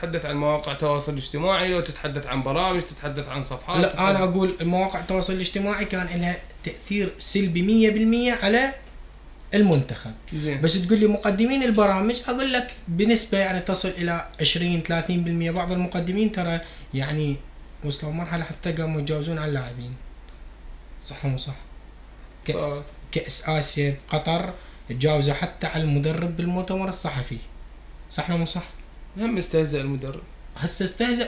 تتحدث عن مواقع التواصل الاجتماعي، لو تتحدث عن برامج، تتحدث عن صفحات. لا انا اقول مواقع التواصل الاجتماعي كان لها تاثير سلبي 100% على المنتخب. زين. بس تقول لي مقدمين البرامج، اقول لك بنسبه يعني تصل الى 20 30%. بعض المقدمين ترى يعني وصلوا مرحله حتى قاموا يتجاوزون على اللاعبين. صح مو صح؟ كأس آسيا قطر تجاوزوا حتى على المدرب بالمؤتمر الصحفي. صح مو صح؟ هم استهزأ المدرب. هسه استهزأ.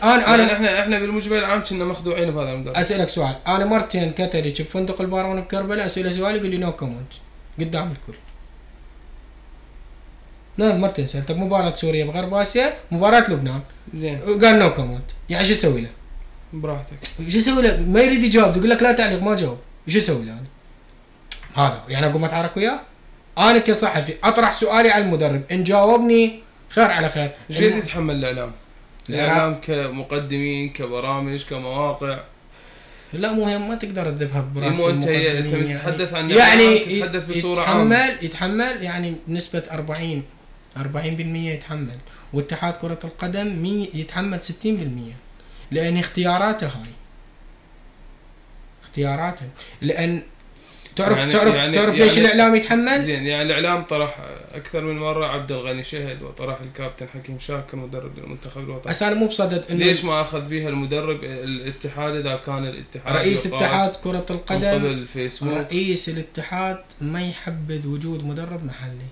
احنا بالمجمل العام كنا مخدوعين بهذا المدرب. اسالك سؤال، انا مرتين كتلي في فندق البارون بكربلاء اساله سؤال يقول لي نو كومنت قدام الكل. نعم مرتين سالته بمباراة سوريا بغرب اسيا، مباراة لبنان. زين. قال نو كومنت، يعني شو اسوي له؟ براحتك. شو اسوي له؟ ما يريد يجاوب، يقول لك لا تعليق ما جاوب، شو اسوي له انا؟ هذا يعني اقوم اتعارك وياه؟ انا كصحفي اطرح سؤالي على المدرب، ان جاوبني خير على خير. جيد يتحمل الاعلام. الاعلام كمقدمين، كبرامج، كمواقع. لا مهم، ما تقدر تذبها براس انت تتحدث عن يعني تتحدث بصوره عامه. يتحمل يعني بنسبه 40% يتحمل، واتحاد كره القدم يتحمل 60%، لان اختياراته هاي اختياراته. لان تعرف ليش الاعلام يتحمل؟ زين. يعني الاعلام طرح اكثر من مره عبد الغني شهد، وطرح الكابتن حكيم شاكر مدرب للمنتخب الوطني. بس انا مو بصدد انه ليش ما اخذ بيها المدرب الاتحاد اذا كان الاتحاد رئيس اتحاد كره القدم قبل الفيسبوك. رئيس الاتحاد ما يحبذ وجود مدرب محلي.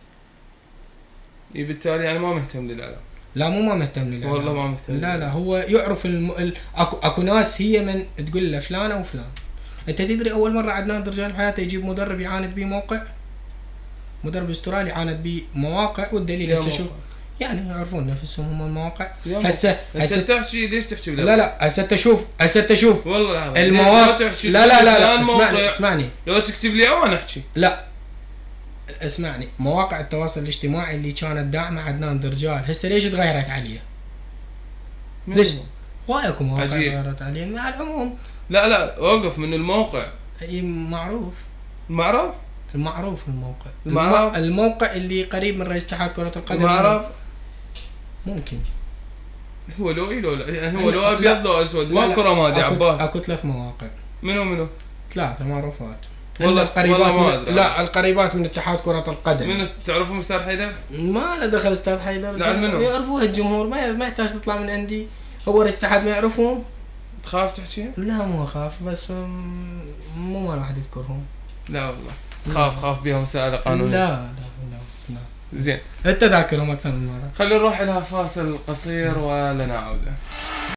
بالتالي يعني ما مهتم للاعلام. لا مو ما مهتم للاعلام، والله ما مهتم. لا هو يعرف اكو ناس هي من تقول له فلان او فلان. انت تدري اول مره عدنان درجال بحياته يجيب مدرب يعاند بيه موقع، مدرب استرالي يعاند بيه مواقع، والدليل هسه شوف يعني يعرفون نفسهم هم المواقع. هسه تحكي ليش تحكي لا هسه تشوف والله المواقع. لا اسمعني لو تكتب لي انا احكي. لا اسمعني، مواقع التواصل الاجتماعي اللي كانت داعمه عدنان درجال هسه ليش تغيرت عليه؟ ليش؟ وايكم مواقع تغيرت عليه مع العموم. لا وقف من الموقع. اي معروف. المعروف الموقع اللي قريب من رئيس اتحاد كرة القدم. معروف. ممكن هو لو يعني هو لو ابيض لو اسود ماكو رمادي عباس. اكو 3 مواقع. منو؟ 3 معروفات. والله القريبات لا القريبات من اتحاد كرة القدم. منو تعرفهم استاذ حيدر؟ ما له دخل استاذ حيدر. لا منو؟ يعرفوها الجمهور، ما يحتاج تطلع من عندي. هو رئيس اتحاد ما يعرفهم. تخاف تحكي؟ لا مو اخاف، بس مو مال واحد يذكرهم. لا والله خاف بيها مساءلة قانونية. لا زين. انت ذاكرهم اكثر من مرة. خلينا نروح الى فاصل قصير ولنعود.